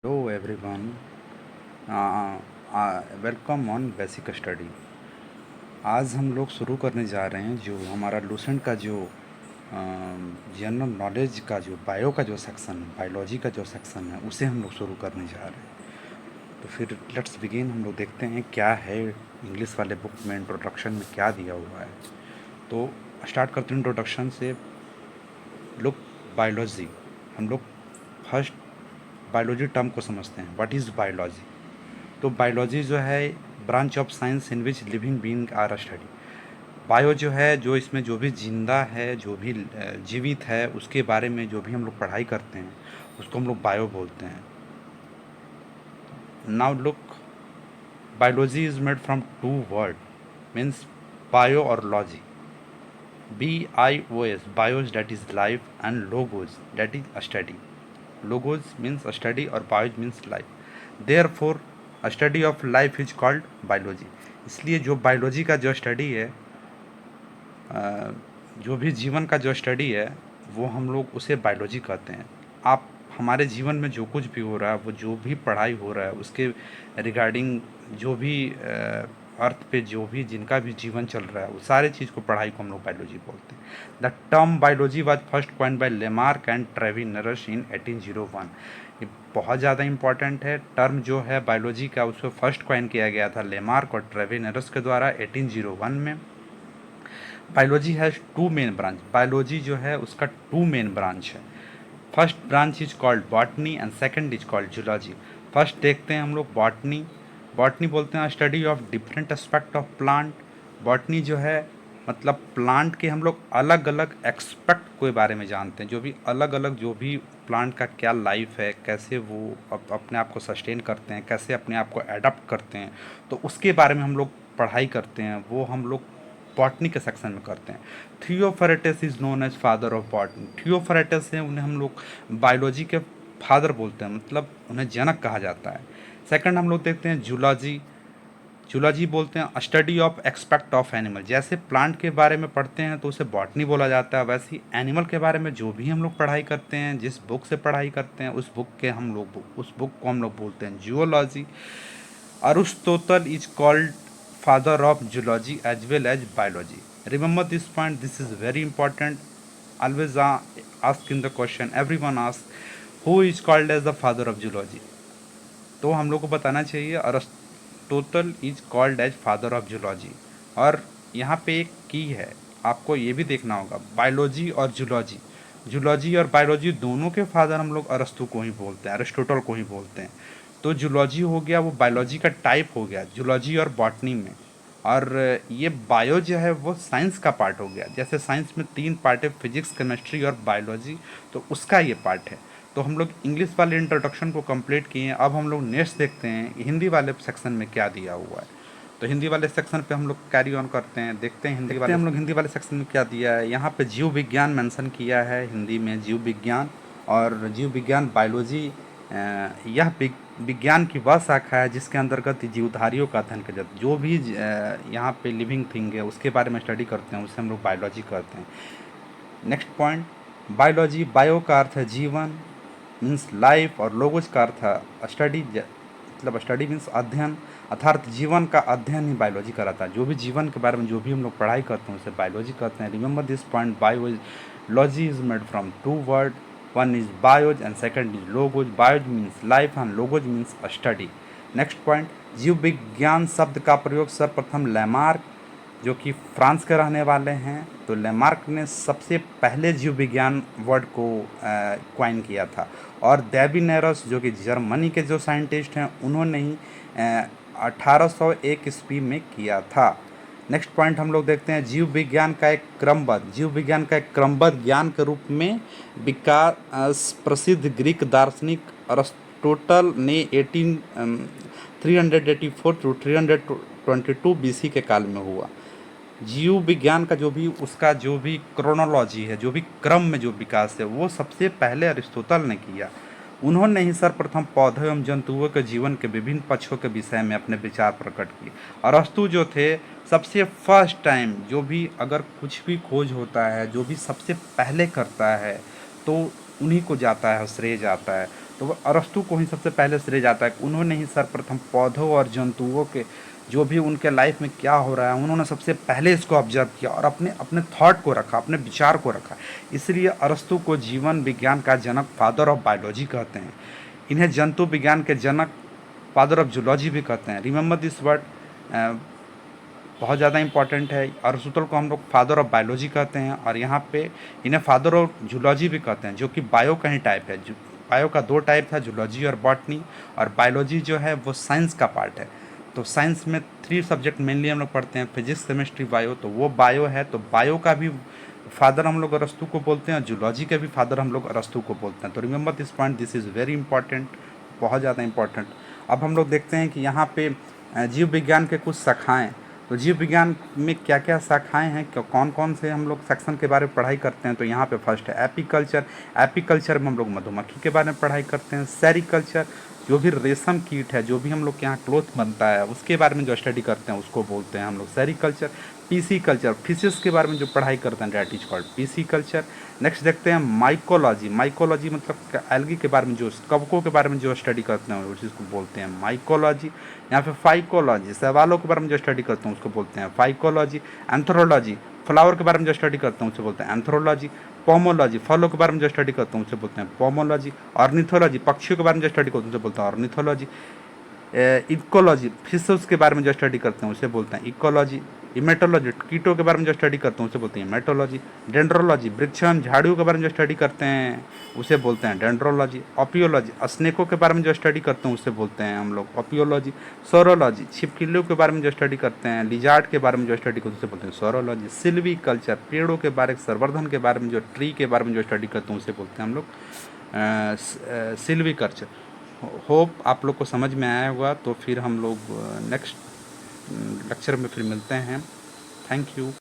Hello everyone, welcome on basic study. आज हम लोग शुरू करने जा रहे हैं जो हमारा लूसेंट का जो जनरल नॉलेज का जो बायो का जो सेक्शन है, बायोलॉजी का जो सेक्शन है, उसे हम लोग शुरू करने जा रहे हैं। तो फिर लेट्स बिगिन। हम लोग देखते हैं क्या है इंग्लिश वाले बुक में इंट्रोडक्शन में क्या दिया हुआ है। तो स्टार्ट करते हैं इंट्रोडक्शन से। लोग बायोलॉजी, हम लोग फर्स्ट बायोलॉजी टर्म को समझते हैं। What is biology? तो बायोलॉजी जो है branch of science in which living being are study. Bio जो है, जो इसमें जो भी जिंदा है, जो भी जीवित है, उसके बारे में जो भी हम लोग पढ़ाई करते हैं उसको हम लोग बायो बोलते हैं। Now look, biology is made from two word, means bio और logy. BIOS, bios that is life, and logos that is a study. Logos means a study or bios means life. Therefore, a study of life is called biology. इसलिए जो biology का जो study है, जो भी जीवन का जो स्टडी है, वो हम लोग उसे बायोलॉजी कहते हैं। आप हमारे जीवन में जो कुछ भी हो रहा है, वो जो भी पढ़ाई हो रहा है, उसके रिगार्डिंग जो भी अर्थ पे जो भी जिनका भी जीवन चल रहा है, वो सारे चीज़ को पढ़ाई को हम लोग बायोलॉजी बोलते हैं। The term biology was first coined by Lamarck and Treviranus in 1801। ये बहुत ज़्यादा इंपॉर्टेंट है। टर्म जो है बायोलॉजी का, उसको फर्स्ट कॉइन किया गया था लेमार्क और ट्रेविनरस के द्वारा 1801 में। Biology has two main branch. Biology जो है उसका टू मेन ब्रांच है। First branch is called botany and second is called zoology. First देखते हैं हम लोग बॉटनी। बॉटनी बोलते हैं study of different aspect of plant. Botany जो है मतलब प्लांट के हम लोग अलग अलग एक्सपेक्ट के बारे में जानते हैं, जो भी अलग अलग जो भी प्लांट का क्या लाइफ है, कैसे वो अपने आप को सस्टेन करते हैं, कैसे अपने आप को एडप्ट करते हैं, तो उसके बारे में हम लोग पढ़ाई करते हैं। वो हम लोग बॉटनी के सेक्शन में करते हैं। Theophrastus is known as father of botany. Theophrastus है, उन्हें हम लोग बायोलॉजी के फादर बोलते हैं, मतलब उन्हें जनक कहा जाता है। सेकंड हम लोग देखते हैं जूलॉजी। जूलॉजी बोलते हैं study of expect of animal. जैसे प्लांट के बारे में पढ़ते हैं तो उसे बॉटनी बोला जाता है, वैसे ही एनिमल के बारे में जो भी हम लोग पढ़ाई करते हैं, जिस बुक से पढ़ाई करते हैं, उस बुक को हम लोग बोलते हैं zoology. Aristotle is called father of zoology as well as biology. Remember this point, this is very important. Always ask in the question, everyone asks, who is called as the father of zoology? तो हम लोग को बताना चाहिए Aristotle is called as father of zoology. और यहाँ पे एक की है, आपको ये भी देखना होगा, बायोलॉजी और जूलॉजी। जूलॉजी और बायोलॉजी दोनों के फादर हम लोग अरस्तु को ही बोलते हैं, अरिस्टोटल को ही बोलते हैं। तो जूलॉजी हो गया, वो बायोलॉजी का टाइप हो गया जूलॉजी और बॉटनी में। और ये बायो जो है वो साइंस का पार्ट हो गया। जैसे साइंस में तीन पार्ट है, फिजिक्स, केमिस्ट्री और बायोलॉजी, तो उसका ये पार्ट है। तो हम लोग इंग्लिश वाले इंट्रोडक्शन को कंप्लीट किए हैं। अब हम लोग नेक्स्ट देखते हैं हिंदी वाले सेक्शन में क्या दिया हुआ है। तो हिंदी वाले सेक्शन पे हम लोग कैरी ऑन करते हैं, देखते हैं हिंदी वाले सेक्शन में क्या दिया है। यहाँ पे जीव विज्ञान मेंशन किया है हिंदी में, जीव विज्ञान। और जीव विज्ञान बायोलॉजी यह विज्ञान की वह शाखा है जिसके अंतर्गत जीवधारियों का अध्ययन किया जाता है। जो भी यहाँ पे लिविंग थिंग है उसके बारे में स्टडी करते हैं, उसे हम लोग बायोलॉजी कहते हैं। नेक्स्ट पॉइंट, बायोलॉजी, बायो का अर्थ है जीवन, मीन्स लाइफ, और लोगोज का अर्थ है स्टडी, मतलब स्टडी मीन्स अध्ययन, अर्थात जीवन का अध्ययन ही बायोलॉजी कराता है। जो भी जीवन के बारे में जो भी हम लोग पढ़ाई करते हैं उसे बायोलॉजी कहते हैं। Remember this point, biology is made from two word, one is bios and second is logos. Bios means life and logos means study. Next point, जीव विज्ञान शब्द का प्रयोग सर्वप्रथम लेमार्क, जो कि फ्रांस के रहने वाले हैं, तो लेमार्क ने सबसे पहले जीव विज्ञान वर्ड को क्वाइन किया था। और डेविनेरस, जो कि जर्मनी के जो साइंटिस्ट हैं, उन्होंने ही 1801 ईस्वी में किया था। नेक्स्ट पॉइंट हम लोग देखते हैं, जीव विज्ञान का एक क्रमबद्ध ज्ञान के रूप में विकास प्रसिद्ध ग्रीक दार्शनिक अरिस्टोटल ने 384 टू 322 BC के काल में हुआ। जीव विज्ञान का जो भी क्रोनोलॉजी है, जो भी क्रम में जो विकास है, वो सबसे पहले अरिस्टोटल ने किया। उन्होंने ही सर्वप्रथम पौधों एवं जंतुओं के जीवन के विभिन्न पक्षों के विषय में अपने विचार प्रकट किए। अरस्तु जो थे, सबसे फर्स्ट टाइम जो भी अगर कुछ भी खोज होता है, जो भी सबसे पहले करता है, तो उन्हीं को जाता है, श्रेय जाता है। तो वो अरस्तु को ही सबसे पहले श्रेय जाता है कि उन्होंने ही सर्वप्रथम पौधों और जंतुओं के जो भी उनके लाइफ में क्या हो रहा है उन्होंने सबसे पहले इसको ऑब्जर्व किया और अपने अपने थॉट को रखा, अपने विचार को रखा। इसलिए अरस्तु को जीवन विज्ञान का जनक, फादर ऑफ बायोलॉजी कहते हैं। इन्हें जंतु विज्ञान के जनक, फादर ऑफ जूलॉजी भी कहते हैं। रिमेंबर दिस वर्ड, बहुत ज़्यादा इंपॉर्टेंट है। अरिस्टोटल को हम लोग फादर ऑफ बायोलॉजी कहते हैं और यहाँ पे इन्हें फादर ऑफ जूलॉजी भी कहते हैं, जो कि बायो का ही टाइप है। बायो का दो टाइप था, जूलॉजी और बॉटनी, और बायोलॉजी जो है वो साइंस का पार्ट है। तो साइंस में 3 सब्जेक्ट मेनली हम लोग पढ़ते हैं, फिजिक्स, केमिस्ट्री, बायो। तो वो बायो है, तो बायो का भी फादर हम लोग अरस्तु को बोलते हैं और जूलॉजी के भी फादर हम लोग अरस्तु को बोलते हैं। तो remember this point, this is very important, बहुत ज़्यादा इंपॉर्टेंट। अब हम लोग देखते हैं कि यहाँ पे जीव विज्ञान के कुछ शाखाएँ। तो जीव विज्ञान में क्या क्या शाखाएं हैं, कौन कौन से हम लोग सेक्शन के बारे में पढ़ाई करते हैं। तो यहाँ पे फर्स्ट है एपीकल्चर। एपीकल्चर में हम लोग मधुमक्खी के बारे में पढ़ाई करते हैं। सेरीकल्चर, जो भी रेशम कीट है, जो भी हम लोग के यहाँ क्लोथ बनता है उसके बारे में जो स्टडी करते हैं उसको बोलते हैं हम लोग सेरीकल्चर। पीसी कल्चर, फिशेस के बारे में जो पढ़ाई करते हैं that is called PC culture. Next देखते हैं माइकोलॉजी। माइकोलॉजी मतलब एल्गी के बारे में, जो कवकों के बारे में जो स्टडी करते हैं उस चीज़ को बोलते हैं माइकोलॉजी। यहाँ पे फाइकोलॉजी, शैवालों के बारे में जो स्टडी करते हैं उसको बोलते हैं फाइकोलॉजी। एंथ्रोलॉजी, फ्लावर के बारे में जो स्टडी करते हैं उसे बोलते हैं एंथ्रोलॉजी। पोमोलॉजी, फलों के बारे में जो स्टडी करते हैं उसे बोलते हैं पोमोलॉजी। ऑर्निथोलॉजी, पक्षियों के बारे में जो स्टडी करते हैं उसे बोलते हैं ऑर्निथोलॉजी। इकोलॉजी, फिशेस के बारे में जो स्टडी करते हैं उसे बोलते हैं इकोलॉजी। इमेटोलॉजी, कीटों के बारे में जो स्टडी करते हैं उसे बोलते हैं इमेटोलॉजी। डेंड्रोलॉजी, वृक्ष एवं झाड़ियों के बारे में जो स्टडी करते हैं उसे बोलते हैं डेंड्रोलॉजी। ओपियोलॉजी, स्नेकों के बारे में जो स्टडी करते हैं उसे बोलते हैं हम लोग ओपियोलॉजी। सोरोलॉजी, छिपकलियों के बारे में जो स्टडी करते हैं, लिजार्ड के बारे में जो स्टडी करते हैं उसे बोलते हैं सोरोलॉजी। सिल्वी कल्चर, पेड़ों के बारे, संवर्धन के बारे में, जो ट्री के बारे में जो स्टडी करते हैं उसे बोलते हैं हम लोग सिल्वी कल्चर। होप आप लोग को समझ में आया होगा। तो फिर हम लोग नेक्स्ट लेक्चर में फिर मिलते हैं। Thank you.